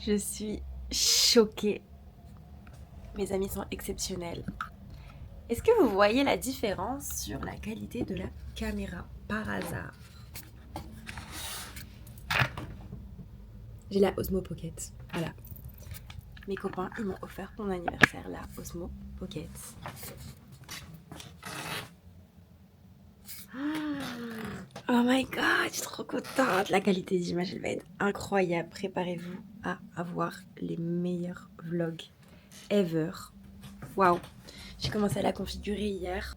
Je suis choquée. Mes amis sont exceptionnels. Est-ce que vous voyez la différence sur la qualité de la caméra par hasard? J'ai la Osmo Pocket. Voilà. Mes copains, ils m'ont offert pour mon anniversaire la Osmo Pocket. Oh my god, je suis trop contente. La qualité d'image, elle va être incroyable. Préparez-vous à avoir les meilleurs vlogs ever. Waouh. J'ai commencé à la configurer hier.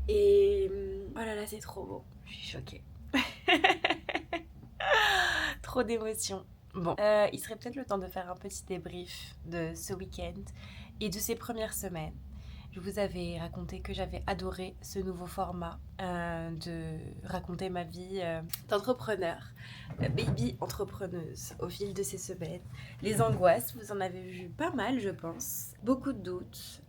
Et oh là là, c'est trop beau. Je suis choquée. Trop d'émotions. Bon, il serait peut-être le temps de faire un petit débrief de ce week-end et de ces premières semaines. Je vous avais raconté que j'avais adoré ce nouveau format de raconter ma vie d'entrepreneur, baby entrepreneuse au fil de ces semaines. Les angoisses, vous en avez vu pas mal, je pense. Beaucoup de doutes,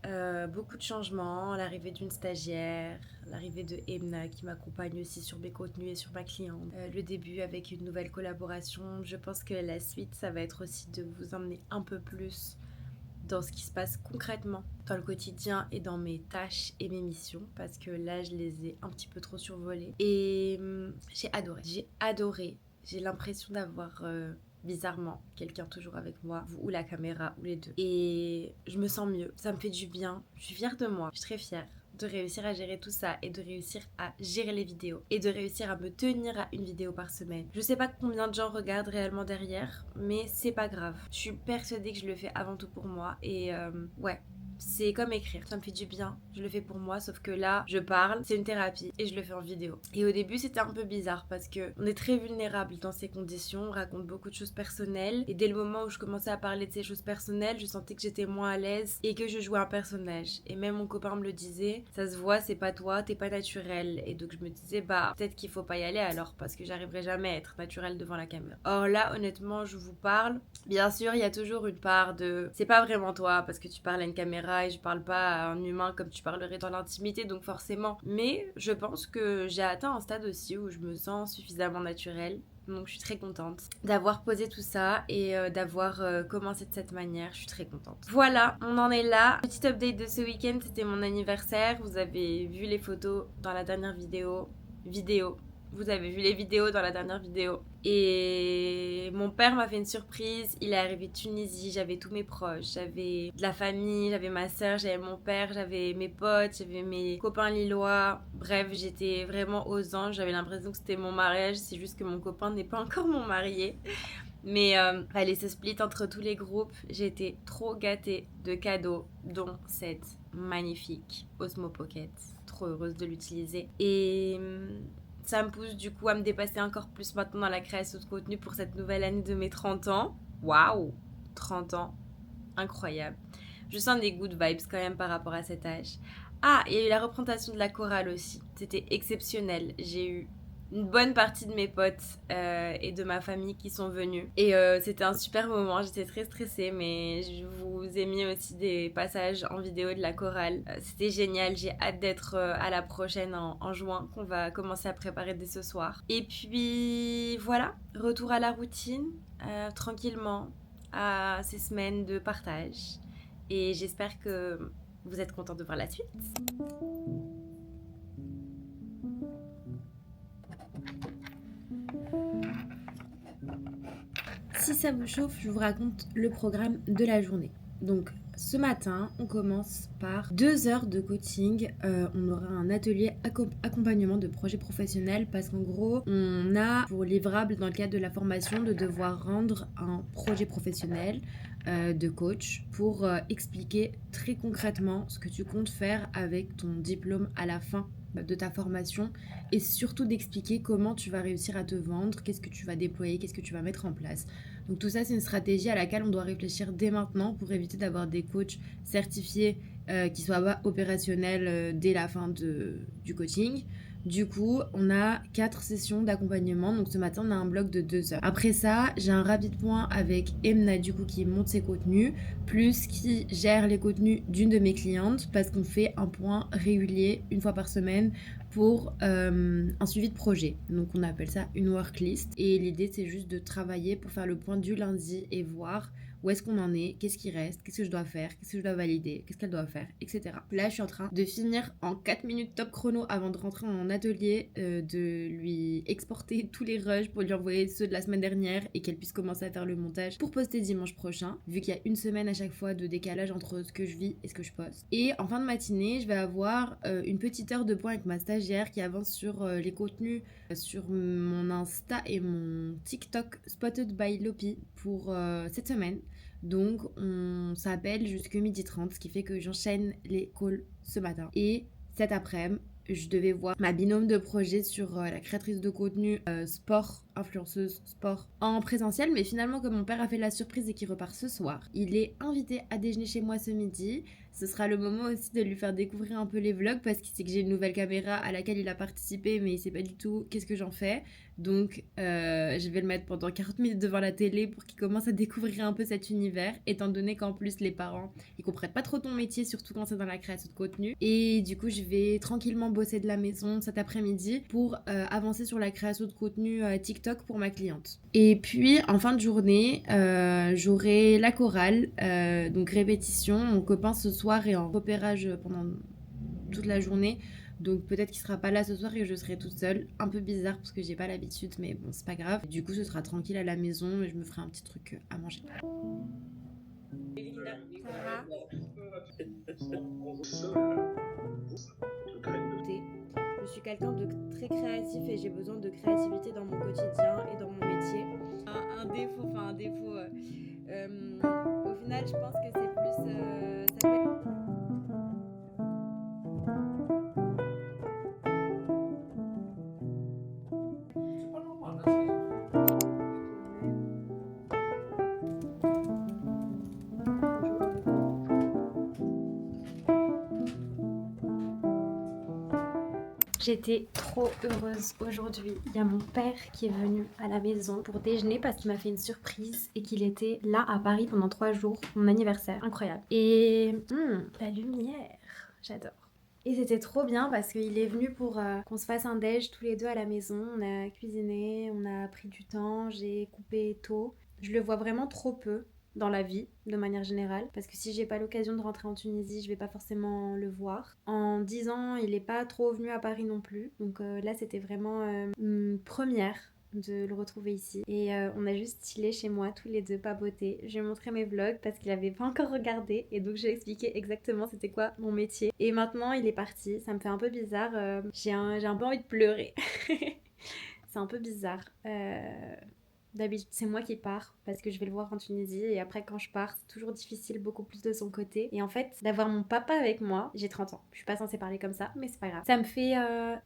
beaucoup de changements, l'arrivée d'une stagiaire, l'arrivée de Emna qui m'accompagne aussi sur mes contenus et sur ma cliente. Le début avec une nouvelle collaboration. Je pense que la suite, ça va être aussi de vous emmener un peu plus dans ce qui se passe concrètement dans le quotidien et dans mes tâches et mes missions, parce que là je les ai un petit peu trop survolées et j'ai adoré. J'ai l'impression d'avoir bizarrement quelqu'un toujours avec moi, ou la caméra, ou les deux, et je me sens mieux, ça me fait du bien, je suis fière de moi, je suis très fière de réussir à gérer tout ça et de réussir à gérer les vidéos et de réussir à me tenir à une vidéo par semaine. Je sais pas combien de gens regardent réellement derrière, mais c'est pas grave. Je suis persuadée que je le fais avant tout pour moi et ouais. C'est comme écrire, ça me fait du bien, je le fais pour moi, sauf que là, je parle, c'est une thérapie et je le fais en vidéo. Et au début, c'était un peu bizarre parce que on est très vulnérable dans ces conditions, on raconte beaucoup de choses personnelles et dès le moment où je commençais à parler de ces choses personnelles, je sentais que j'étais moins à l'aise et que je jouais un personnage. Et même mon copain me le disait, ça se voit, c'est pas toi, t'es pas naturel. Et donc je me disais, bah peut-être qu'il faut pas y aller alors parce que j'arriverai jamais à être naturelle devant la caméra. Or là, honnêtement, je vous parle. Bien sûr, il y a toujours une part de c'est pas vraiment toi parce que tu parles à une caméra et je parle pas à un humain comme tu parlerais dans l'intimité, donc forcément. Mais je pense que j'ai atteint un stade aussi où je me sens suffisamment naturelle. Donc je suis très contente d'avoir posé tout ça et d'avoir commencé de cette manière. Je suis très contente. Voilà, on en est là. Petite update de ce week-end, c'était mon anniversaire. Vous avez vu les photos dans la dernière vidéo. Vous avez vu les vidéos dans la dernière vidéo. Et mon père m'a fait une surprise. Il est arrivé de Tunisie. J'avais tous mes proches. J'avais de la famille. J'avais ma soeur. J'avais mon père. J'avais mes potes. J'avais mes copains lillois. Bref, j'étais vraiment aux anges. J'avais l'impression que c'était mon mariage. C'est juste que mon copain n'est pas encore mon marié. Mais fallait se split entre tous les groupes. J'ai été trop gâtée de cadeaux, dont cette magnifique Osmo Pocket. Trop heureuse de l'utiliser. Et ça me pousse du coup à me dépasser encore plus maintenant dans la création de contenu pour cette nouvelle année de mes 30 ans. Waouh, 30 ans, incroyable. Je sens des good vibes quand même par rapport à cet âge. Ah, il y a eu la représentation de la chorale aussi. C'était exceptionnel. J'ai eu une bonne partie de mes potes et de ma famille qui sont venus. Et c'était un super moment, j'étais très stressée, mais je vous ai mis aussi des passages en vidéo de la chorale. C'était génial, j'ai hâte d'être à la prochaine en juin, qu'on va commencer à préparer dès ce soir. Et puis voilà, retour à la routine, tranquillement, à ces semaines de partage. Et j'espère que vous êtes contents de voir la suite. Si ça vous chauffe, je vous raconte le programme de la journée. Donc ce matin, on commence par 2 heures de coaching. On aura un atelier accompagnement de projets professionnels parce qu'en gros, on a pour livrable dans le cadre de la formation de devoir rendre un projet professionnel de coach pour expliquer très concrètement ce que tu comptes faire avec ton diplôme à la fin de ta formation et surtout d'expliquer comment tu vas réussir à te vendre, qu'est-ce que tu vas déployer, qu'est-ce que tu vas mettre en place. Donc tout ça, c'est une stratégie à laquelle on doit réfléchir dès maintenant pour éviter d'avoir des coachs certifiés qui soient pas opérationnels dès la fin du coaching. Du coup, on a 4 sessions d'accompagnement. Donc ce matin, on a un bloc de 2 heures. Après ça, j'ai un rapide point avec Emna, du coup, qui monte ses contenus, plus qui gère les contenus d'une de mes clientes, parce qu'on fait un point régulier, une fois par semaine, pour un suivi de projet. Donc on appelle ça une worklist. Et l'idée, c'est juste de travailler pour faire le point du lundi et voir où est-ce qu'on en est, qu'est-ce qui reste, qu'est-ce que je dois faire, qu'est-ce que je dois valider, qu'est-ce qu'elle doit faire, etc. Là, je suis en train de finir en 4 minutes top chrono avant de rentrer en atelier, de lui exporter tous les rushs pour lui envoyer ceux de la semaine dernière et qu'elle puisse commencer à faire le montage pour poster dimanche prochain, vu qu'il y a une semaine à chaque fois de décalage entre ce que je vis et ce que je poste. Et en fin de matinée, je vais avoir une petite heure de point avec ma stagiaire qui avance sur les contenus sur mon Insta et mon TikTok Spotted by Lopi pour cette semaine. Donc on s'appelle jusque 12h30, ce qui fait que j'enchaîne les calls ce matin. Et cet après-midi, je devais voir ma binôme de projet sur la créatrice de contenu sport, influenceuse sport en présentiel. Mais finalement, comme mon père a fait la surprise et qu'il repart ce soir, il est invité à déjeuner chez moi ce midi. Ce sera le moment aussi de lui faire découvrir un peu les vlogs parce qu'il sait que j'ai une nouvelle caméra à laquelle il a participé mais il sait pas du tout qu'est-ce que j'en fais. Donc je vais le mettre pendant 40 minutes devant la télé pour qu'il commence à découvrir un peu cet univers, étant donné qu'en plus les parents ils comprennent pas trop ton métier, surtout quand c'est dans la création de contenu. Et du coup je vais tranquillement bosser de la maison cet après-midi pour avancer sur la création de contenu TikTok pour ma cliente. Et puis en fin de journée j'aurai la chorale, donc répétition. Mon copain ce soir est en repérage pendant toute la journée, donc peut-être qu'il sera pas là ce soir et je serai toute seule. Un peu bizarre parce que j'ai pas l'habitude, mais bon, c'est pas grave. Du coup, ce sera tranquille à la maison et je me ferai un petit truc à manger. Je suis quelqu'un de très créatif et j'ai besoin de créativité dans mon quotidien et dans mon métier. Un défaut, au final, je pense que c'est plus... ça peut... J'étais trop heureuse aujourd'hui. Il y a mon père qui est venu à la maison pour déjeuner parce qu'il m'a fait une surprise et qu'il était là à Paris pendant 3 jours, mon anniversaire, incroyable. Et la lumière, j'adore. Et c'était trop bien parce qu'il est venu pour qu'on se fasse un déj tous les deux à la maison. On a cuisiné, on a pris du temps, j'ai coupé tôt. Je le vois vraiment trop peu dans la vie de manière générale parce que si j'ai pas l'occasion de rentrer en Tunisie je vais pas forcément le voir. En 10 ans il est pas trop venu à Paris non plus, donc là c'était vraiment une première de le retrouver ici et on a juste chillé chez moi tous les deux, papoté. Je lui ai montré mes vlogs parce qu'il avait pas encore regardé et donc j'ai expliqué exactement c'était quoi mon métier et maintenant il est parti. Ça me fait un peu bizarre, j'ai un peu envie de pleurer. C'est un peu bizarre. D'habitude, c'est moi qui pars parce que je vais le voir en Tunisie et après quand je pars, c'est toujours difficile, beaucoup plus de son côté. Et en fait, d'avoir mon papa avec moi, j'ai 30 ans. Je suis pas censée parler comme ça, mais c'est pas grave. Ça me fait...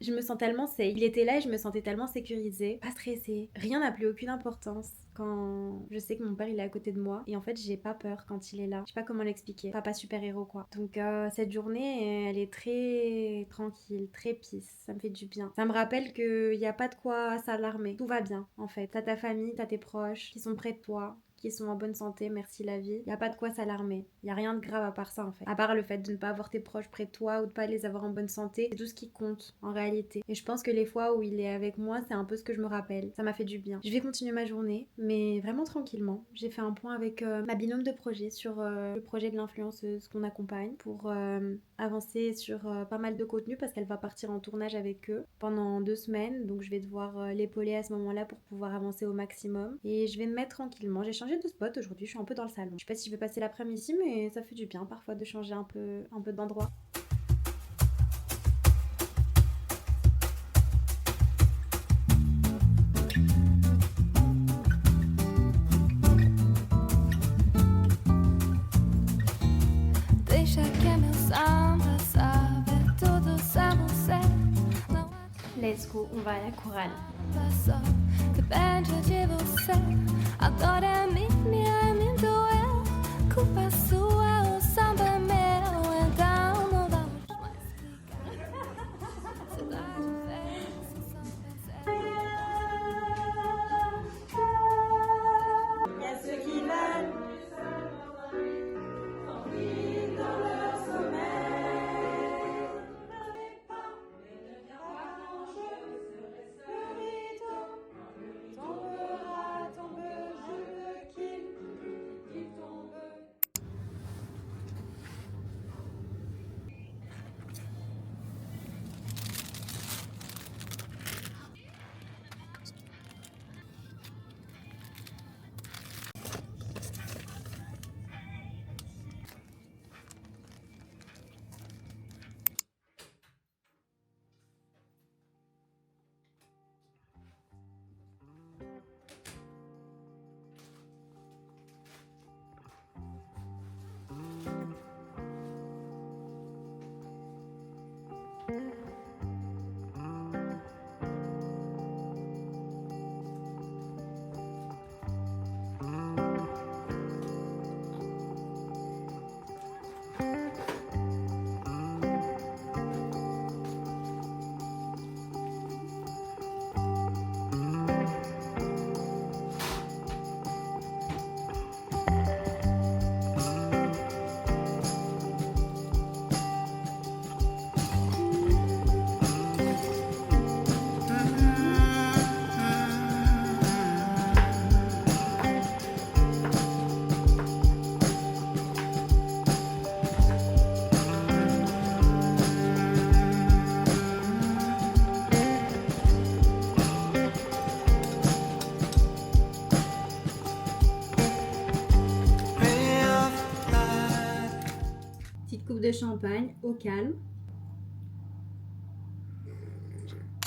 je me sens tellement safe. Il était là et je me sentais tellement sécurisée, pas stressée. Rien n'a plus aucune importance quand je sais que mon père il est à côté de moi et en fait j'ai pas peur quand il est là. Je sais pas comment l'expliquer. Papa super héros quoi. Donc cette journée elle est très tranquille, très peace. Ça me fait du bien. Ça me rappelle qu'il y a pas de quoi s'alarmer. Tout va bien en fait. T'as ta famille, t'as tes proches qui sont près de toi, qui sont en bonne santé, merci la vie. Il y a pas de quoi s'alarmer. Il y a rien de grave à part ça en fait. À part le fait de ne pas avoir tes proches près de toi ou de pas les avoir en bonne santé, c'est tout ce qui compte en réalité. Et je pense que les fois où il est avec moi, c'est un peu ce que je me rappelle. Ça m'a fait du bien. Je vais continuer ma journée, mais vraiment tranquillement. J'ai fait un point avec ma binôme de projet sur le projet de l'influenceuse qu'on accompagne pour avancer sur pas mal de contenu parce qu'elle va partir en tournage avec eux pendant 2 semaines. Donc je vais devoir l'épauler à ce moment-là pour pouvoir avancer au maximum. Et je vais me mettre tranquillement. J'ai changé de spot aujourd'hui, je suis un peu dans le salon. Je sais pas si je vais passer l'après-midi ici, mais ça fait du bien parfois de changer un peu d'endroit. Let's go, on va à la chorale. Depende de você. Agora me doeu. Culpa sua, o samba é meu. Então não vamos mais ficar. Cidade velha, só pensei. Il y a ceux qui veulent. Dans leur sommeil. Pas, mais ne viens pas quand je serai seul. Petite coupe de champagne au calme.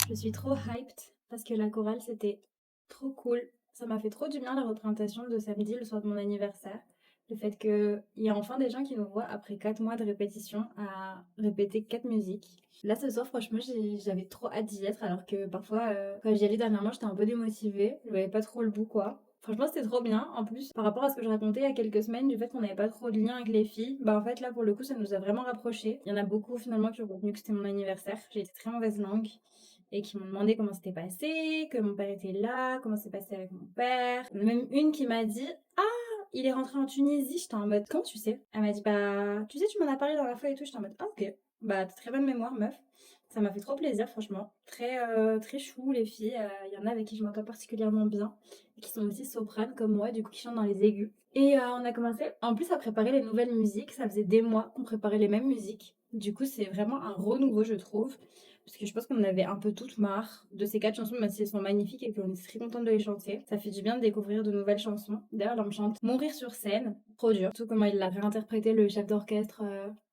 Je suis trop hyped parce que la chorale c'était trop cool. Ça m'a fait trop du bien la représentation de samedi, le soir de mon anniversaire. Le fait qu'il y a enfin des gens qui nous voient après 4 mois de répétition à répéter 4 musiques. Là ce soir franchement j'avais trop hâte d'y être alors que parfois quand j'y allais dernièrement j'étais un peu démotivée. Je voyais pas trop le bout quoi. Franchement c'était trop bien. En plus par rapport à ce que je racontais il y a quelques semaines du fait qu'on n'avait pas trop de lien avec les filles, bah en fait là pour le coup ça nous a vraiment rapprochés. Il y en a beaucoup finalement qui ont retenu que c'était mon anniversaire. J'ai été très mauvaise langue et qui m'ont demandé comment c'était passé, que mon père était là, comment c'est passé avec mon père. Il y en a même une qui m'a dit « Ah, il est rentré en Tunisie !» J'étais en mode « Quand tu sais ?» Elle m'a dit « Bah, tu sais, tu m'en as parlé dans la fois et tout. » J'étais en mode « Ah, ok. Bah, t'as très bonne mémoire, meuf. » Ça m'a fait trop plaisir, franchement. Très chou, les filles. Il y en a avec qui je m'entends particulièrement bien et qui sont aussi sopranes comme moi, du coup, qui chantent dans les aigus. Et on a commencé en plus à préparer les nouvelles musiques. Ça faisait des mois qu'on préparait les mêmes musiques. Du coup, c'est vraiment un renouveau, je trouve. Parce que je pense qu'on en avait un peu toutes marre de ces 4 chansons, même si elles sont magnifiques et qu'on est très contente de les chanter. Ça fait du bien de découvrir de nouvelles chansons. D'ailleurs, là, on me chante Mourir sur scène, trop dur. Tout comment il l'a réinterprété, le chef d'orchestre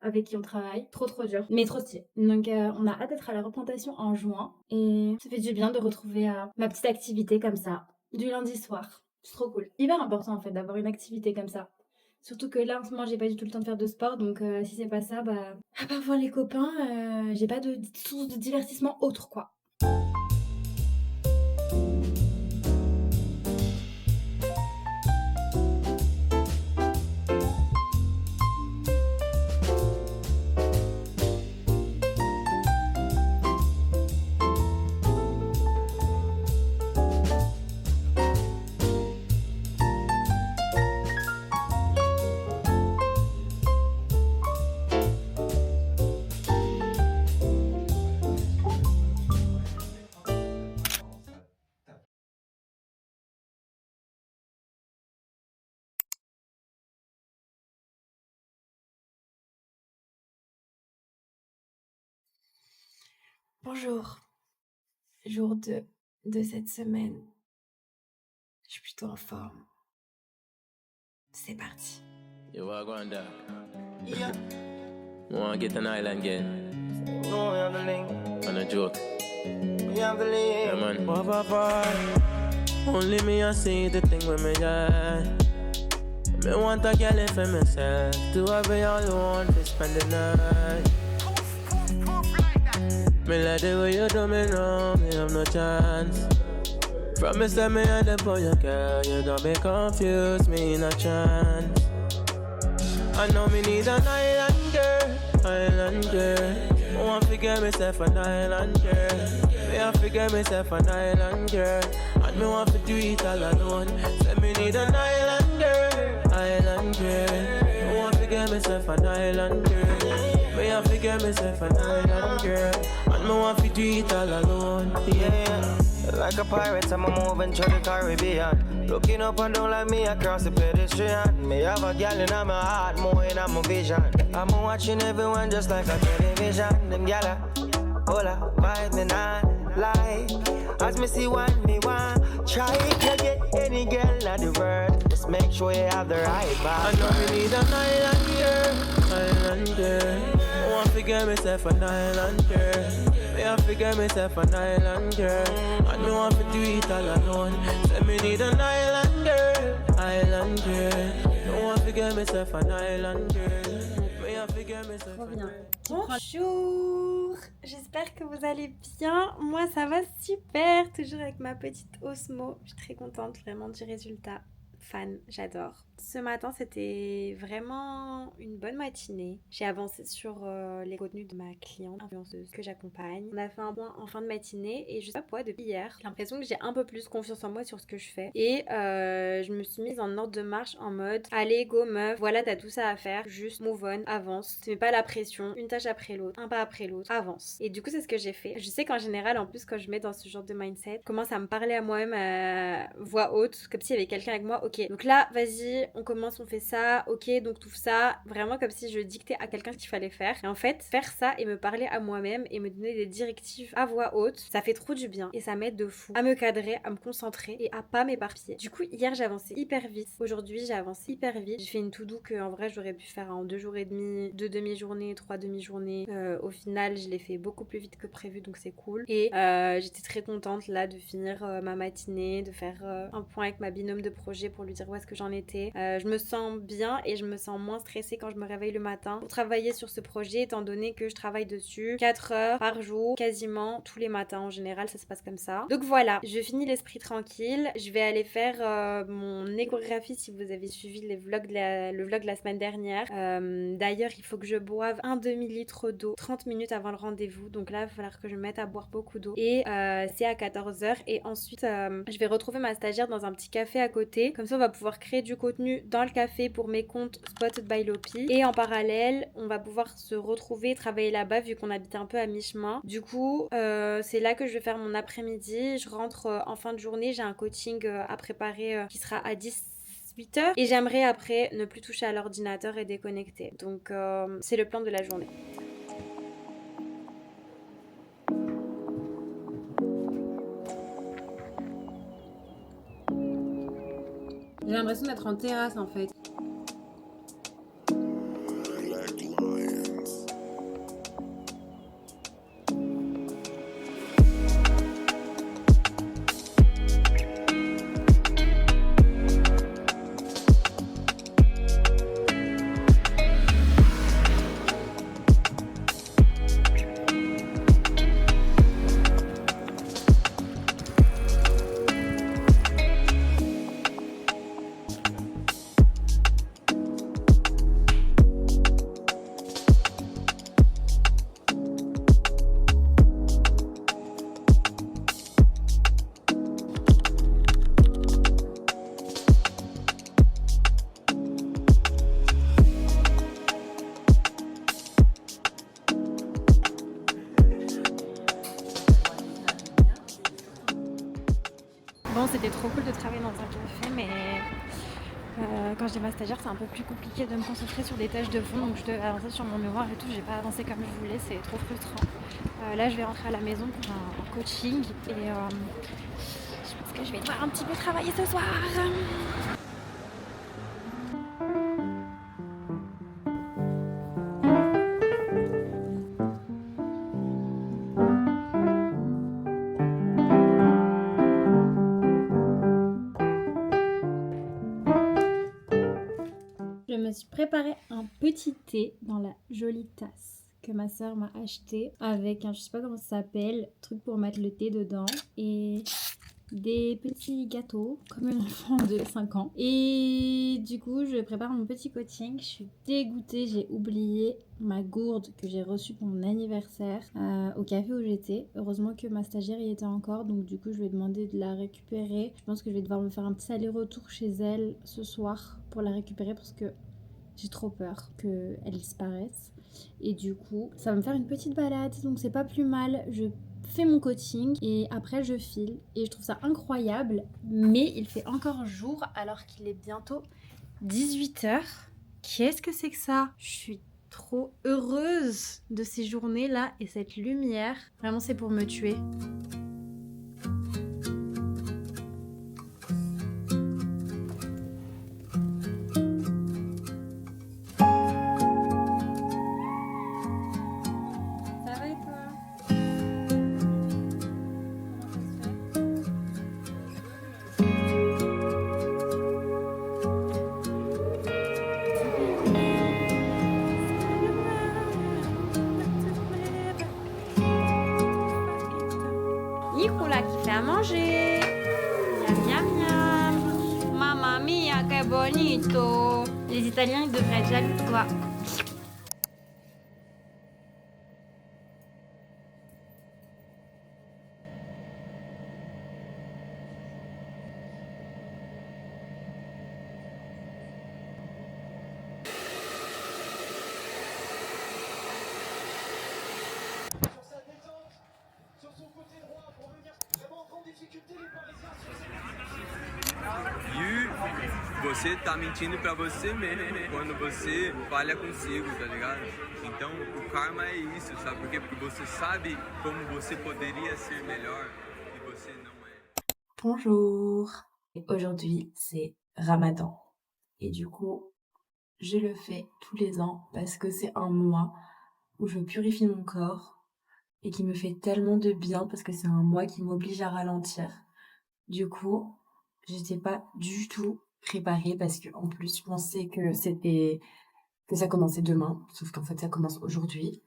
avec qui on travaille. Trop dur, mais trop stylé. Donc, on a hâte d'être à la représentation en juin. Et ça fait du bien de retrouver ma petite activité comme ça, du lundi soir. C'est trop cool. Hyper important en fait d'avoir une activité comme ça. Surtout que là, en ce moment, j'ai pas du tout le temps de faire de sport, donc si c'est pas ça, bah, à part voir les copains, j'ai pas de source de divertissement autre, quoi. Bonjour, jour 2 de cette semaine. Je suis plutôt en forme. C'est parti. You are going down. Yeah. You want to get an island again? No, we have the link. On a joke. We have the link. Yeah, man. Only me, I see the thing with me, yeah. Me want a girl for myself. Do whatever all you want to spend the night. Me like the way you do me now, me have no chance. Promise that me and the boy you girl, you don't be confused, me in a chance. I know me need an island girl, island girl. I want to get myself an island girl. Me have to get myself an island girl. And me want to do it all alone. Say me need an island girl, island girl. I want to get myself an island girl. Me have to get myself an island girl. And me want to do it all alone. Yeah. Like a pirate, I'm moving through the Caribbean. Looking up and down like me across the pedestrian. Me have a girl in my heart, more in my vision. I'm watching everyone just like a television. Them gala, hola, vibe me not lie. As me see one, me one. Try to get any girl in the world. Just make sure you have the right vibe. I know me need an island girl, island girl. I want to get myself an island girl. Me have to get myself an island girl. And me want to do it all alone. Say me need an island girl, island girl. I want to get myself an island girl. Me I forget me say Trop bien. Bonjour, j'espère que vous allez bien. Moi ça va super, toujours avec ma petite Osmo. Je suis très contente vraiment du résultat. Fan, j'adore. Ce matin, c'était vraiment une bonne matinée. J'ai avancé sur les contenus de ma cliente influenceuse que j'accompagne. On a fait un point en fin de matinée et je sais pas pourquoi, depuis hier, j'ai l'impression que j'ai un peu plus confiance en moi sur ce que je fais. Et je me suis mise en ordre de marche en mode allez, go meuf, voilà, t'as tout ça à faire, juste move on, avance. Tu mets pas la pression, une tâche après l'autre, un pas après l'autre, avance. Et du coup, c'est ce que j'ai fait. Je sais qu'en général, en plus, quand je mets dans ce genre de mindset, je commence à me parler à moi-même à voix haute, comme s'il y avait quelqu'un avec moi. Ok, donc là, vas-y, on commence, on fait ça, ok, donc tout ça, vraiment comme si je dictais à quelqu'un ce qu'il fallait faire. Et en fait, faire ça et me parler à moi-même et me donner des directives à voix haute, ça fait trop du bien et ça m'aide de fou à me cadrer, à me concentrer et à pas m'éparpiller. Du coup, hier, j'ai avancé hyper vite. Aujourd'hui, j'ai avancé hyper vite. J'ai fait une to-do que en vrai, j'aurais pu faire en 2 jours et demi, 2 demi-journées, 3 demi-journées. Au final, je l'ai fait beaucoup plus vite que prévu, donc c'est cool. Et j'étais très contente là de finir ma matinée, de faire un point avec ma binôme de projet pour lui dire où est-ce que j'en étais. Je me sens bien et je me sens moins stressée quand je me réveille le matin pour travailler sur ce projet, étant donné que je travaille dessus 4 heures par jour, quasiment tous les matins. En général, ça se passe comme ça. Donc voilà, je finis l'esprit tranquille. Je vais aller faire mon échographie si vous avez suivi le vlog de la semaine dernière. D'ailleurs, il faut que je boive un demi-litre d'eau 30 minutes avant le rendez-vous. Donc là, il va falloir que je me mette à boire beaucoup d'eau. Et c'est à 14h. Et ensuite, je vais retrouver ma stagiaire dans un petit café à côté. Comme ça, on va pouvoir créer du contenu dans le café pour mes comptes Spotted by Lopi. Et en parallèle, on va pouvoir se retrouver et travailler là-bas vu qu'on habite un peu à mi-chemin. Du coup, c'est là que je vais faire mon après-midi. Je rentre en fin de journée. J'ai un coaching à préparer qui sera à 18h. Et j'aimerais après ne plus toucher à l'ordinateur et déconnecter. Donc, c'est le plan de la journée. J'ai l'impression d'être en terrasse en fait. Bon, c'était trop cool de travailler dans un café, mais quand j'ai ma stagiaire, c'est un peu plus compliqué de me concentrer sur des tâches de fond, donc je devais avancer sur mon mémoire et tout, j'ai pas avancé comme je voulais, c'est trop frustrant. Là, je vais rentrer à la maison pour un coaching et je pense que je vais devoir un petit peu travailler ce soir. Je me suis préparé un petit thé dans la jolie tasse que ma soeur m'a acheté avec un, je sais pas comment ça s'appelle, truc pour mettre le thé dedans et des petits gâteaux comme un enfant de 5 ans. Et du coup, je prépare mon petit coaching. Je suis dégoûtée, j'ai oublié ma gourde que j'ai reçue pour mon anniversaire au café où j'étais. Heureusement que ma stagiaire y était encore, donc du coup, je lui ai demandé de la récupérer. Je pense que je vais devoir me faire un petit aller-retour chez elle ce soir pour la récupérer parce que j'ai trop peur qu'elle disparaisse. Et du coup, ça va me faire une petite balade, donc c'est pas plus mal. Je fais mon coaching et après je file et je trouve ça incroyable, mais il fait encore jour alors qu'il est bientôt 18h. Qu'est-ce que c'est que ça? Je suis trop heureuse de ces journées là et cette lumière, vraiment c'est pour me tuer. Que bonito. Les Italiens, ils devraient être jaloux de toi. Você tá mentindo pra você mesmo quando você falha consigo, tá ligado? Então o karma é isso, sabe por quê? Porque você sabe como você poderia ser melhor e você não é. Bonjour. Aujourd'hui, c'est Ramadan. Et du coup, je le fais tous les ans parce que c'est un mois où je purifie mon corps et qui me fait tellement de bien parce que c'est un mois qui m'oblige à ralentir. Du coup, j'étais pas du tout préparée parce que en plus, je pensais que ça commençait demain, sauf qu'en fait, ça commence aujourd'hui.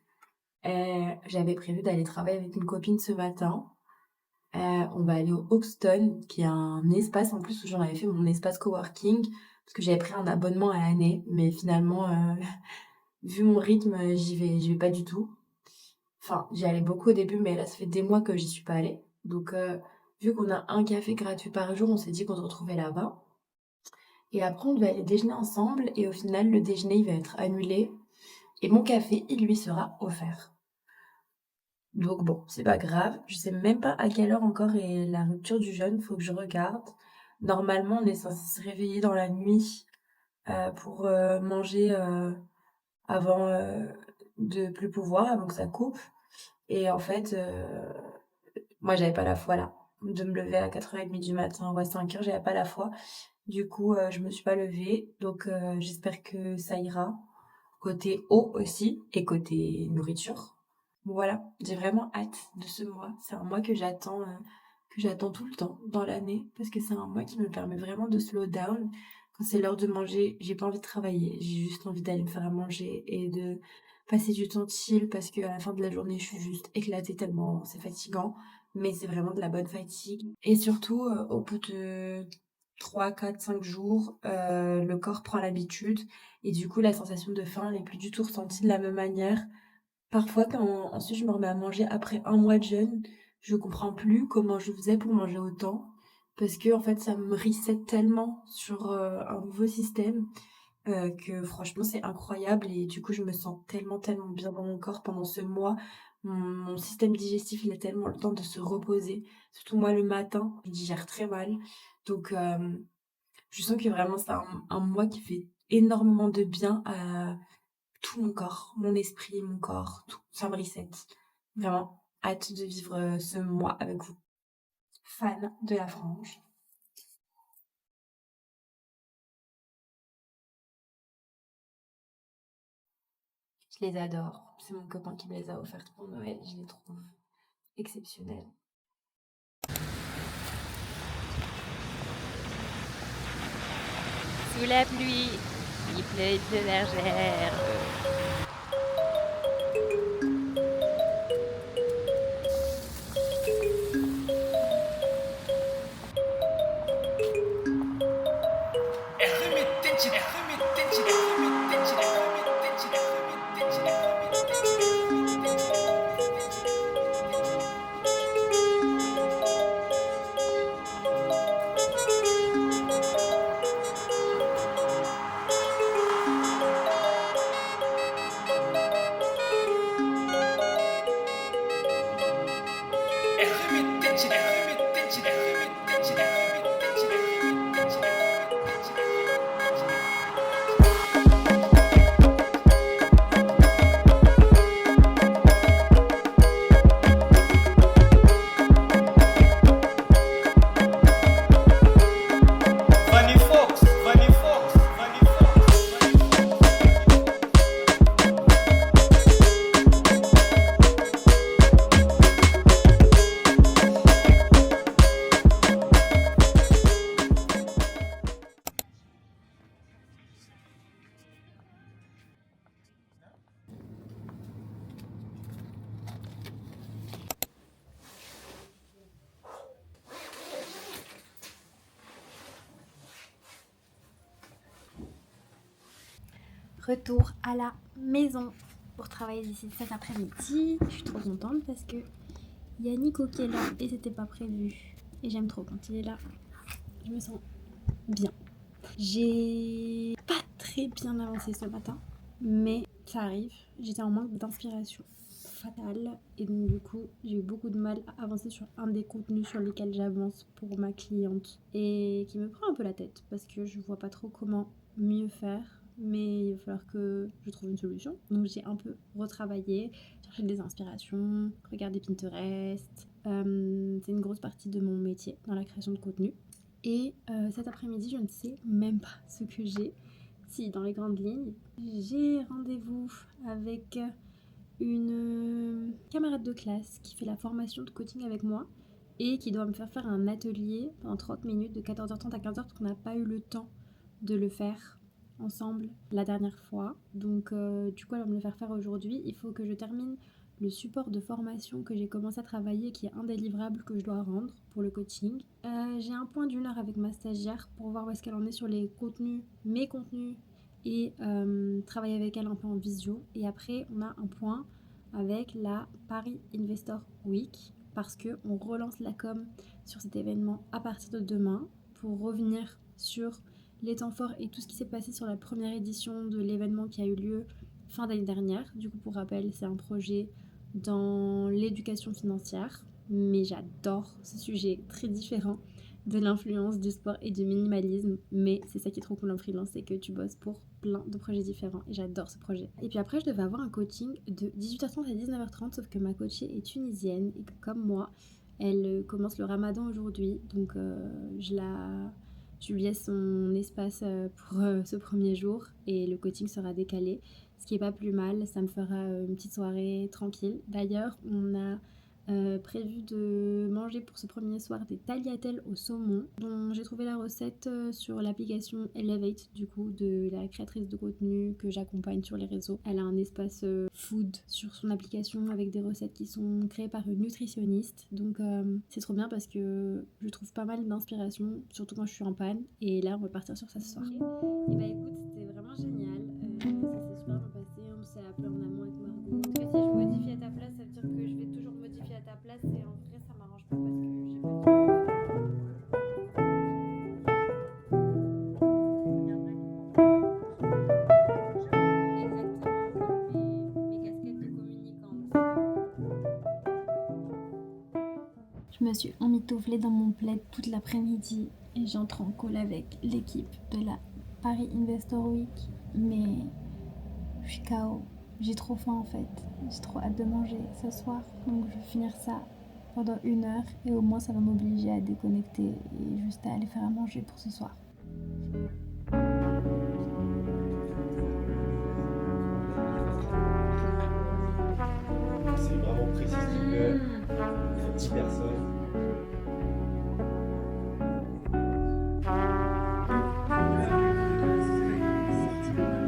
J'avais prévu d'aller travailler avec une copine ce matin. On va aller au Hoxton, qui est un espace en plus où j'en avais fait mon espace coworking parce que j'avais pris un abonnement à l'année, mais finalement, vu mon rythme, j'y vais pas du tout. Enfin, j'y allais beaucoup au début, mais là, ça fait des mois que j'y suis pas allée. Donc, vu qu'on a un café gratuit par jour, on s'est dit qu'on se retrouvait là-bas. Et après, on devait aller déjeuner ensemble. Et au final, le déjeuner, il va être annulé. Et mon café, il lui sera offert. Donc bon, c'est pas grave. Je sais même pas à quelle heure encore est la rupture du jeûne. Faut que je regarde. Normalement, on est censé se réveiller dans la nuit pour manger avant de plus pouvoir, avant que ça coupe. Et en fait, moi, j'avais pas la foi là. De me lever à 4h30 du matin ou à 5h, j'avais pas la foi. Du coup, je me suis pas levée. Donc, j'espère que ça ira. Côté eau aussi et côté nourriture. Voilà, j'ai vraiment hâte de ce mois. C'est un mois que j'attends tout le temps dans l'année parce que c'est un mois qui me permet vraiment de slow down. Quand c'est l'heure de manger, j'ai pas envie de travailler. J'ai juste envie d'aller me faire à manger et de passer du temps chill parce qu'à la fin de la journée, je suis juste éclatée tellement c'est fatigant. Mais c'est vraiment de la bonne fatigue. Et surtout, au bout de 3, 4, 5 jours, le corps prend l'habitude et du coup, la sensation de faim n'est plus du tout ressentie de la même manière. Parfois, quand ensuite je me remets à manger après un mois de jeûne, je comprends plus comment je faisais pour manger autant. Parce que, en fait, ça me reset tellement sur un nouveau système que franchement, c'est incroyable. Et du coup, je me sens tellement, tellement bien dans mon corps pendant ce mois. Mon système digestif, il a tellement le temps de se reposer. Surtout moi, le matin, je digère très mal. Donc, je sens que vraiment, c'est un mois qui fait énormément de bien à tout mon corps, mon esprit, mon corps, tout. Ça me reset. Vraiment, hâte de vivre ce mois avec vous. Fan de la frange. Je les adore. C'est mon copain qui me les a offertes pour Noël. Je les trouve exceptionnelles. Sous la pluie, il pleut de bergère. retour à la maison pour travailler d'ici cet après-midi. Je suis trop contente parce que il y a Nico qui est là et c'était pas prévu. Et j'aime trop quand il est là. Je me sens bien. J'ai pas très bien avancé ce matin, mais ça arrive. J'étais en manque d'inspiration fatale et donc du coup j'ai eu beaucoup de mal à avancer sur un des contenus sur lesquels j'avance pour ma cliente et qui me prend un peu la tête parce que je vois pas trop comment mieux faire, mais il va falloir que je trouve une solution. Donc j'ai un peu retravaillé, cherché des inspirations, regardé Pinterest. C'est une grosse partie de mon métier dans la création de contenu. Et cet après-midi, je ne sais même pas ce que j'ai. Si, dans les grandes lignes, j'ai rendez-vous avec une camarade de classe qui fait la formation de coaching avec moi et qui doit me faire un atelier pendant 30 minutes de 14h30 à 15h parce qu'on n'a pas eu le temps de le faire ensemble la dernière fois. Donc du coup, elle va me le faire aujourd'hui. Il faut que je termine le support de formation que j'ai commencé à travailler, qui est un des livrables que je dois rendre pour le coaching. J'ai un point d'1 heure avec ma stagiaire pour voir où est-ce qu'elle en est sur les contenus, mes contenus, et travailler avec elle un peu en visio. Et après, on a un point avec la Paris Investor Week parce qu'on relance la com sur cet événement à partir de demain pour revenir sur les temps forts et tout ce qui s'est passé sur la première édition de l'événement qui a eu lieu fin d'année dernière. Du coup, pour rappel, c'est un projet dans l'éducation financière, mais j'adore ce sujet très différent de l'influence du sport et du minimalisme, mais c'est ça qui est trop cool en freelance, c'est que tu bosses pour plein de projets différents et j'adore ce projet. Et puis après, je devais avoir un coaching de 18h30 à 19h30, sauf que ma coachée est tunisienne et que comme moi, elle commence le ramadan aujourd'hui, donc je lui laisse son espace pour ce premier jour et le coaching sera décalé, ce qui est pas plus mal, ça me fera une petite soirée tranquille. D'ailleurs, on a prévu de manger pour ce premier soir des tagliatelles au saumon dont j'ai trouvé la recette sur l'application Elevate, du coup, de la créatrice de contenu que j'accompagne sur les réseaux. Elle a un espace food sur son application avec des recettes qui sont créées par une nutritionniste, donc c'est trop bien parce que je trouve pas mal d'inspiration, surtout quand je suis en panne, et là on va partir sur ça ce soir. Et bah écoute, c'était vraiment génial, ça s'est super bien passé, on s'est appelé en amont avec Margot. Parce que si je modifie à ta place, ça veut dire que je vais toujours modifier à ta place et en vrai ça m'arrange pas parce que j'ai pas mes casquettes de communicante. Je me suis emmitouflée dans mon plaid toute l'après-midi et j'entre en call avec l'équipe de la Paris Investor Week, mais je suis KO. J'ai trop faim en fait, j'ai trop hâte de manger ce soir, donc je vais finir ça pendant 1 heure et au moins ça va m'obliger à déconnecter et juste à aller faire à manger pour ce soir. C'est vraiment précis ce qu'il fait, il fait 10 personnes.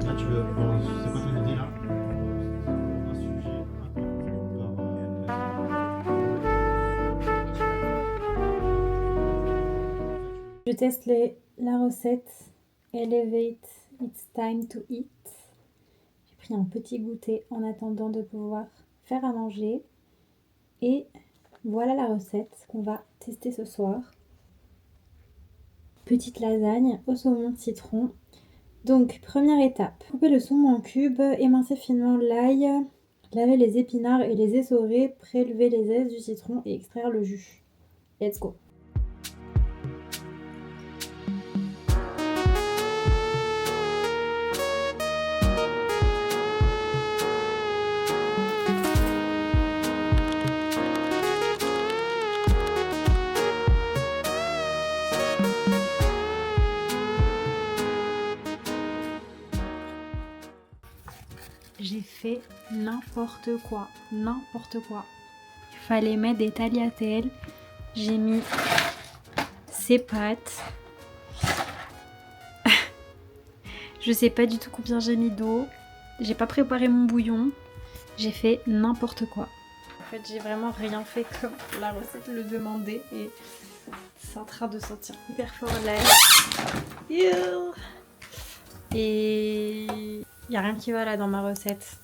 Là tu veux, c'est quoi ton idée là? Un sujet, Je teste la recette Elevate It's Time to Eat. J'ai pris un petit goûter en attendant de pouvoir faire à manger. Et voilà la recette qu'on va tester ce soir. Petite lasagne au saumon citron. Donc, première étape, couper le saumon en cubes, émincer finement l'ail, laver les épinards et les essorer, prélever les zestes du citron et extraire le jus. Let's go! J'ai fait n'importe quoi. Il fallait mettre des tagliatelles. J'ai mis ces pâtes. Je sais pas du tout combien j'ai mis d'eau. J'ai pas préparé mon bouillon. J'ai fait n'importe quoi. En fait, j'ai vraiment rien fait comme la recette le demandait et c'est en train de sentir hyper fort l'ail. Et Il n'y a rien qui va là dans ma recette.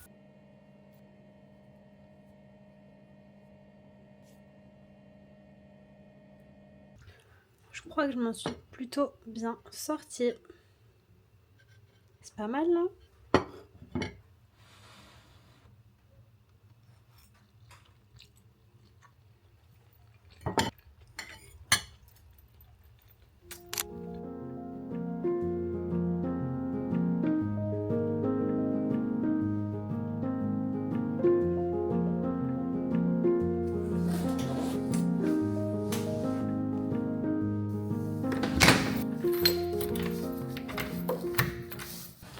Je crois que je m'en suis plutôt bien sortie. C'est pas mal, non?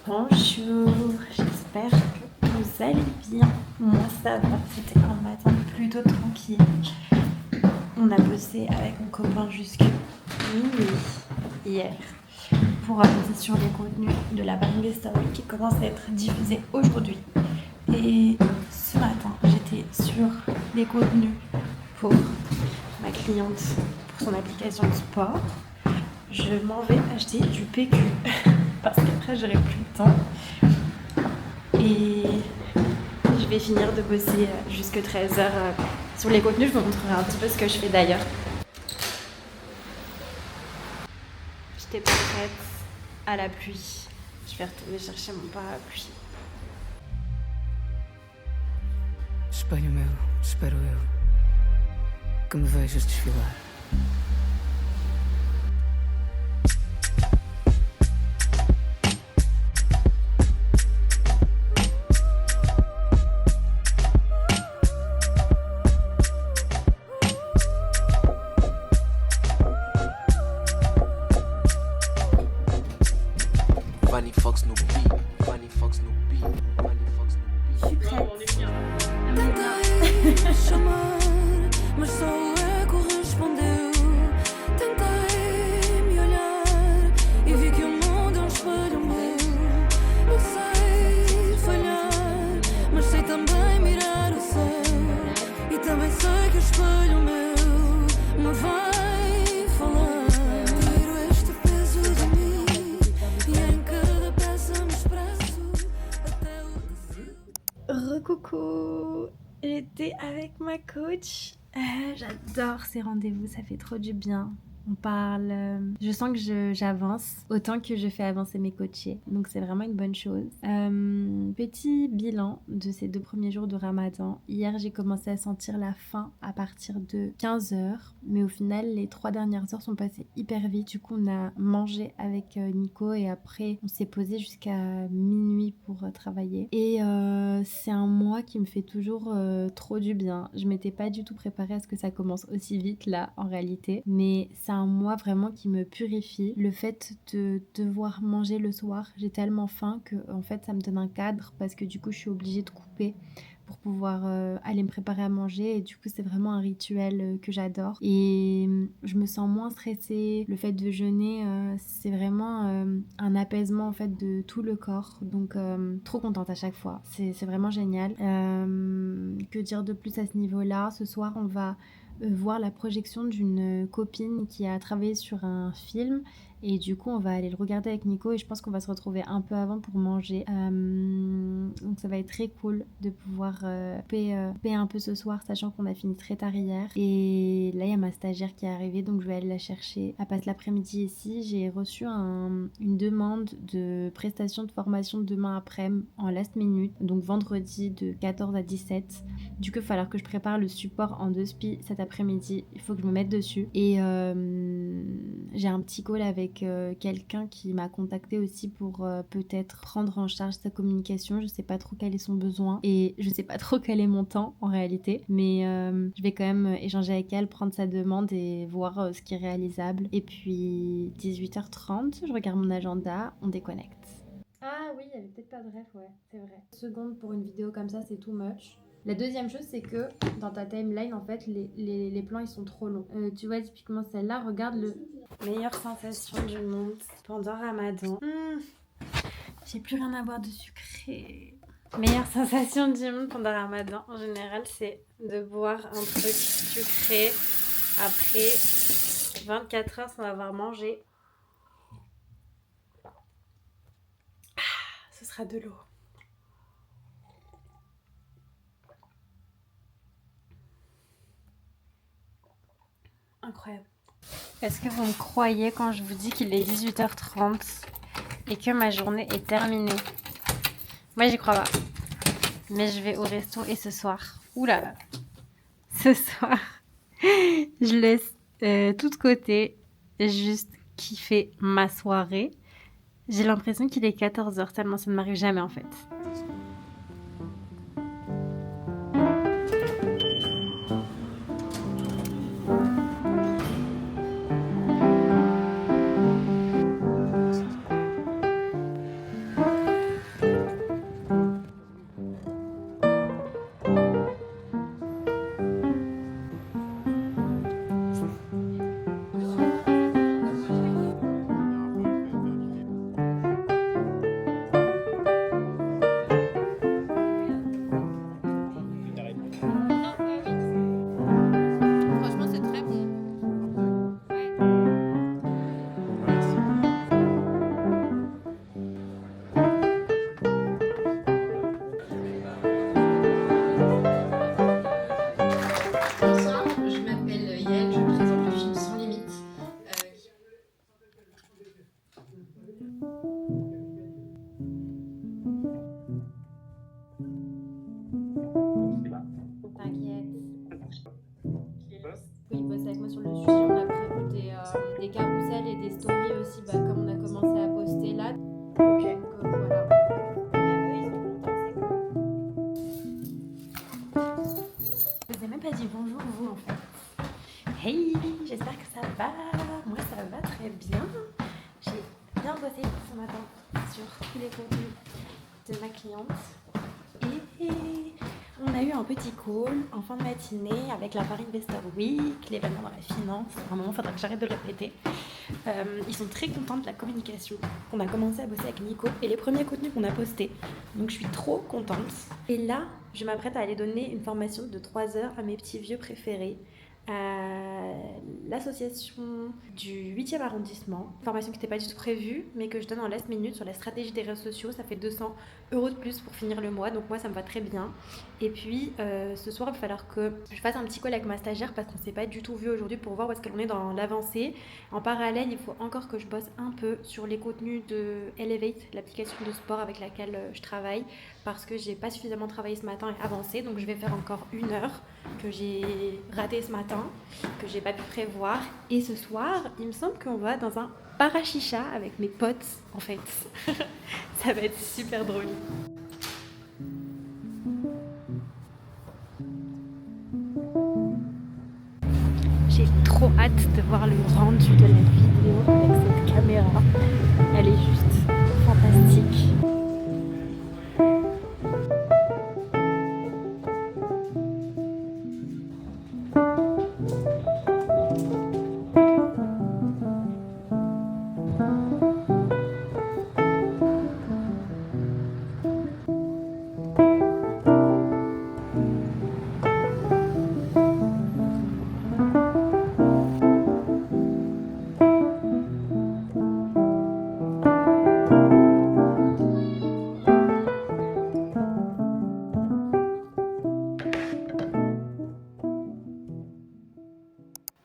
Bonjour, j'espère que vous allez bien. Moi ça va, c'était un matin plutôt tranquille. On a bossé avec mon copain jusqu'à minuit hier pour avancer sur les contenus de la Bang Story qui commence à être diffusée aujourd'hui. Et ce matin, j'étais sur les contenus pour ma cliente pour son application de sport. Je m'en vais acheter du PQ parce qu'après j'aurai plus le temps. Et je vais finir de bosser jusque 13h sur les contenus. Je vous montrerai un petit peu ce que je fais d'ailleurs. J'étais pas prête à la pluie. Je vais retourner chercher mon parapluie. Espelho meu, espero eu que me vejas desfilar. Fanny Fox no beat, Fanny Fox no beat, Fanny Fox no beat. Je suis prête. Tentei chamar, mas só o eco respondeu. Tentei me olhar e vi que o mundo é um espelho meu. Não sei falhar, mas sei também mirar o céu. E também sei que o espelho meu me vai falar. Tiro este peso de mim e em cada peça me expresso até o tecido. Recoucou, j'étais avec ma coach. J'adore ces rendez-vous, ça fait trop du bien. On parle, je sens que j'avance autant que je fais avancer mes coachés, donc c'est vraiment une bonne chose. Petit bilan de ces 2 premiers jours de Ramadan. Hier j'ai commencé à sentir la faim à partir de 15h, mais au final les 3 dernières heures sont passées hyper vite. Du coup on a mangé avec Nico et après on s'est posé jusqu'à minuit pour travailler. Et c'est un mois qui me fait toujours trop du bien. Je m'étais pas du tout préparée à ce que ça commence aussi vite là en réalité, mais c'est un mois vraiment qui me purifie. Le fait de devoir manger le soir, j'ai tellement faim que en fait ça me donne un cadre parce que du coup je suis obligée de couper pour pouvoir aller me préparer à manger et du coup c'est vraiment un rituel que j'adore et je me sens moins stressée. Le fait de jeûner c'est vraiment un apaisement en fait de tout le corps, donc trop contente à chaque fois, c'est vraiment génial. Que dire de plus à ce niveau là? Ce soir on va voir la projection d'une copine qui a travaillé sur un film et du coup on va aller le regarder avec Nico et je pense qu'on va se retrouver un peu avant pour manger, donc ça va être très cool de pouvoir payer un peu ce soir sachant qu'on a fini très tard hier. Et là il y a ma stagiaire qui est arrivée donc je vais aller la chercher. Elle passe l'après-midi ici. J'ai reçu une demande de prestation de formation demain après-midi en last minute, donc vendredi de 14 à 17. Du coup il va falloir que je prépare le support en 2 spi cet après-midi, il faut que je me mette dessus. Et j'ai un petit call avec quelqu'un qui m'a contacté aussi pour peut-être prendre en charge sa communication. Je sais pas trop quel est son besoin et je sais pas trop quel est mon temps en réalité, mais je vais quand même échanger avec elle, prendre sa demande et voir ce qui est réalisable. Et puis 18h30 je regarde mon agenda, on déconnecte. Ah oui, il y avait peut-être pas de ref, ouais, c'est vrai. Seconde pour une vidéo comme ça, c'est too much. La deuxième chose, c'est que dans ta timeline, en fait, les plans, ils sont trop longs. Tu vois, typiquement celle-là, regarde le... Meilleure sensation du monde pendant Ramadan. J'ai plus rien à boire de sucré. Meilleure sensation du monde pendant Ramadan, en général, c'est de boire un truc sucré après 24 heures sans avoir mangé. Ce sera de l'eau. Incroyable. Est-ce que vous me croyez quand je vous dis qu'il est 18h30 et que ma journée est terminée? Moi, j'y crois pas. Mais je vais au resto et ce soir, oulala, ce soir, je laisse tout de côté, juste kiffer ma soirée. J'ai l'impression qu'il est 14h, tellement ça ne m'arrive jamais en fait. Franchement, c'est très bon. Bonsoir, je m'appelle Yael, je présente le film Sans Limite. T'inquiète. Oui, il bosse avec moi sur le sujet. On a prévu des carousels et des stories aussi, comme on a commencé à poster là. Donc voilà. Je vous ai même pas dit bonjour vous en fait. Hey, j'espère que ça va. Moi ça va très bien. J'ai bien bossé ce matin sur tous les contenus de ma cliente. Et on a eu un petit call en fin de matinée avec la Paris Investor Week, l'événement dans la finance. À un moment, il faudra que j'arrête de le répéter. Ils sont très contents de la communication. On a commencé à bosser avec Nico et les premiers contenus qu'on a postés. Donc je suis trop contente. Et là, je m'apprête à aller donner une formation de 3 heures à mes petits vieux préférés. À l'association du 8e arrondissement. Une formation qui n'était pas du tout prévue, mais que je donne en last minute sur la stratégie des réseaux sociaux. Ça fait 200 € de plus pour finir le mois, donc moi ça me va très bien. Et puis ce soir, il va falloir que je fasse un petit call avec ma stagiaire parce qu'on ne s'est pas du tout vu aujourd'hui pour voir où est-ce qu'elle en est dans l'avancée. En parallèle, il faut encore que je bosse un peu sur les contenus de Elevate, l'application de sport avec laquelle je travaille, parce que j'ai pas suffisamment travaillé ce matin et avancé, donc je vais faire encore 1 heure que j'ai raté ce matin, que j'ai pas pu prévoir. Et ce soir, il me semble qu'on va dans un parachicha avec mes potes en fait. Ça va être super drôle. J'ai trop hâte de voir le rendu de la vidéo avec cette caméra. Elle est juste fantastique.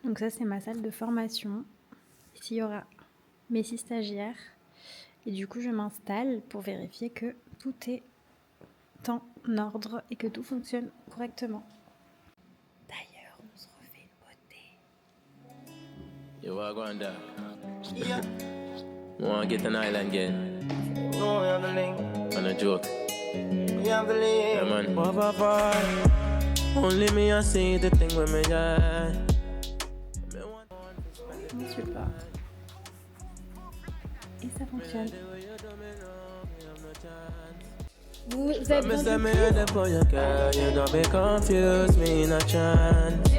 Donc ça c'est ma salle de formation. Ici il y aura mes 6 stagiaires. Et du coup je m'installe pour vérifier que tout est en ordre et que tout fonctionne correctement. D'ailleurs on se refait une beauté. You are going down. Wanna get an island again? No, we have the link. On a joke. We have the link. Yeah, man. Only me, I see the thing with me, yeah. Je ne suis pas. Et ça fonctionne. Vous avez besoin de You don't be confused, me in a chance.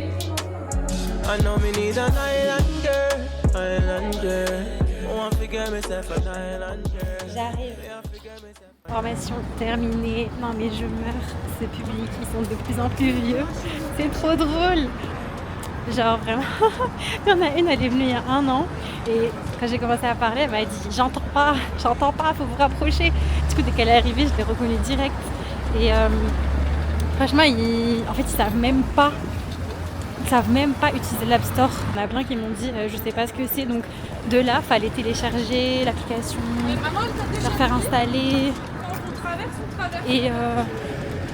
I know me need an island girl. I want to get myself an island girl. J'arrive. Formation terminée. Non mais je meurs. Ce public, ils sont de plus en plus vieux. C'est trop drôle. Genre vraiment. Il y en a une, elle est venue il y a 1 an. Et quand j'ai commencé à parler, elle m'a dit j'entends pas, faut vous rapprocher. Du coup dès qu'elle est arrivée, je l'ai reconnue direct. Et franchement, ils savent même pas savent même pas utiliser l'App Store. Il y en a plein qui m'ont dit je sais pas ce que c'est, donc de là fallait télécharger l'application, leur faire installer et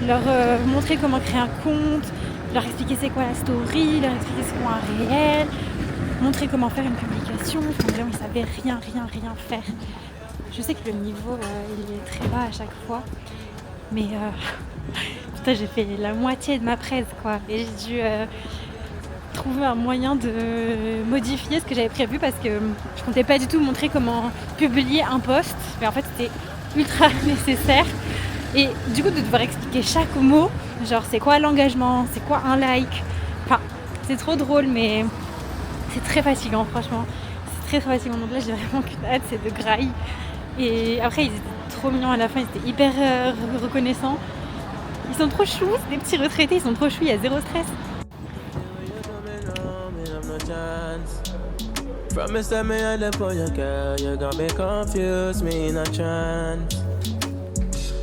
leur montrer comment créer un compte, leur expliquer c'est quoi la story, leur expliquer c'est quoi un réel, montrer comment faire une publication. Enfin, vraiment ils savaient rien faire. Je sais que le niveau il est très bas à chaque fois, mais putain, j'ai fait la moitié de ma presse quoi, et j'ai dû trouver un moyen de modifier ce que j'avais prévu parce que je comptais pas du tout montrer comment publier un post, mais en fait c'était ultra nécessaire et du coup de devoir expliquer chaque mot, genre c'est quoi l'engagement, c'est quoi un like, enfin c'est trop drôle mais c'est très fatigant franchement, c'est très fatigant, donc là j'ai vraiment qu'une hâte, c'est de graille. Et après ils étaient trop mignons à la fin, ils étaient hyper reconnaissants, ils sont trop choux, c'est des petits retraités, ils sont trop choux, il y a zéro stress. Promise that me and the boy you girl, you got me confused, me in a trance.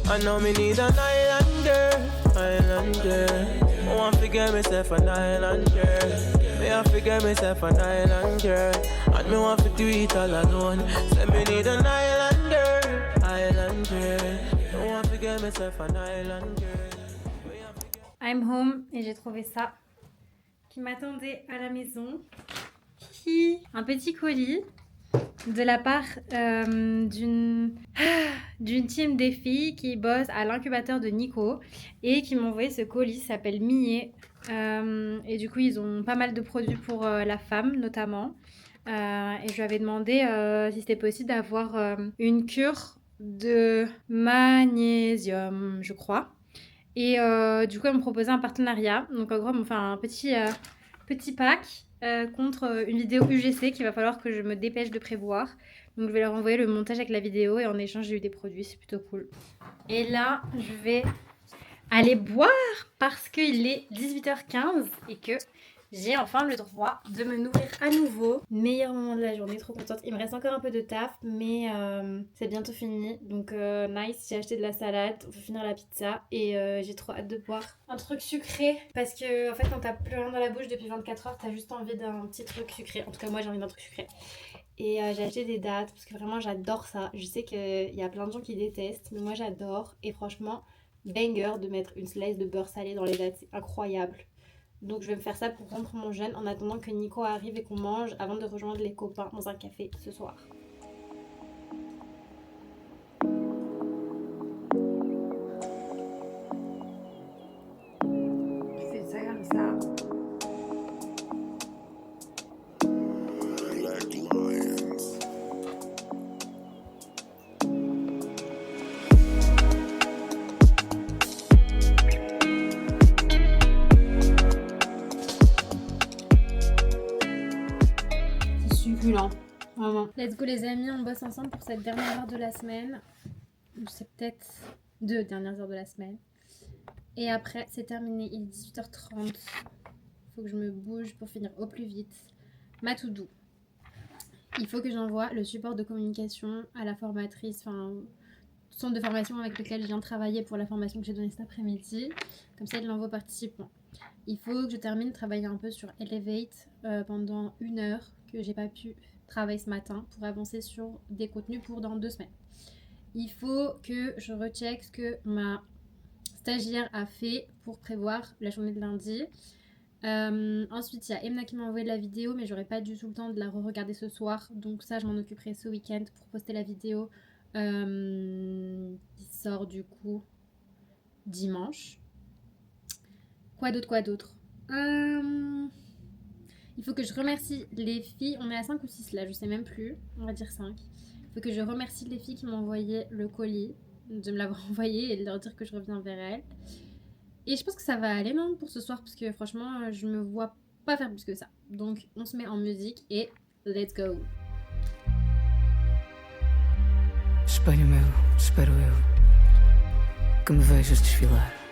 I know me need an island girl, island girl. I want to get myself an island girl. Me have to get myself an island girl, and me want to do it all alone. Say me need an island girl, island girl. I want to get myself an island girl. I'm home et j'ai trouvé ça qui m'attendait à la maison. Un petit colis de la part d'une team des filles qui bosse à l'incubateur de Nico et qui m'ont envoyé ce colis, ça s'appelle Millet. Et du coup ils ont pas mal de produits pour la femme notamment, et je lui avais demandé si c'était possible d'avoir une cure de magnésium je crois, et du coup elle me proposait un partenariat, donc en gros elle m'a fait un petit pack contre une vidéo UGC qu'il va falloir que je me dépêche de prévoir. Donc je vais leur envoyer le montage avec la vidéo et en échange j'ai eu des produits, c'est plutôt cool. Et là je vais aller boire parce qu'il est 18h15 et que j'ai enfin le droit de me nourrir à nouveau. Meilleur moment de la journée, trop contente. Il me reste encore un peu de taf mais c'est bientôt fini, donc nice. J'ai acheté de la salade, on peut finir la pizza et j'ai trop hâte de boire un truc sucré parce que en fait quand t'as plus rien dans la bouche depuis 24 heures t'as juste envie d'un petit truc sucré. En tout cas moi j'ai envie d'un truc sucré et j'ai acheté des dattes parce que vraiment j'adore ça. Je sais qu'il y a plein de gens qui détestent mais moi j'adore, et franchement banger de mettre une slice de beurre salé dans les dattes, c'est incroyable. Donc je vais me faire ça pour rompre mon jeûne en attendant que Nico arrive et qu'on mange avant de rejoindre les copains dans un café ce soir. C'est ça comme ça. Vraiment. Let's go les amis, on bosse ensemble pour cette dernière heure de la semaine. C'est peut-être 2 dernières heures de la semaine. Et après c'est terminé, il est 18h30. Faut que je me bouge pour finir au plus vite ma to-do. Il faut que j'envoie le support de communication à la formatrice, enfin centre de formation avec lequel je viens de travailler pour la formation que j'ai donnée cet après-midi. Comme ça il l'envoie aux participants. Il faut que je termine de travailler un peu sur Elevate pendant 1 heure que j'ai pas pu travailler ce matin pour avancer sur des contenus pour dans 2 semaines. Il faut que je recheck ce que ma stagiaire a fait pour prévoir la journée de lundi. Ensuite, il y a Emna qui m'a envoyé de la vidéo, mais j'aurais pas du tout le temps de la re-regarder ce soir. Donc ça, je m'en occuperai ce week-end pour poster la vidéo qui sort du coup dimanche. Quoi d'autre il faut que je remercie les filles, on est à 5 ou 6 là, je sais même plus, on va dire 5. Il faut que je remercie les filles qui m'ont envoyé le colis, de me l'avoir envoyé et de leur dire que je reviens vers elles. Et je pense que ça va aller non pour ce soir parce que franchement je me vois pas faire plus que ça. Donc on se met en musique et let's go. Espelho meu, espero eu que me vejas desfilar.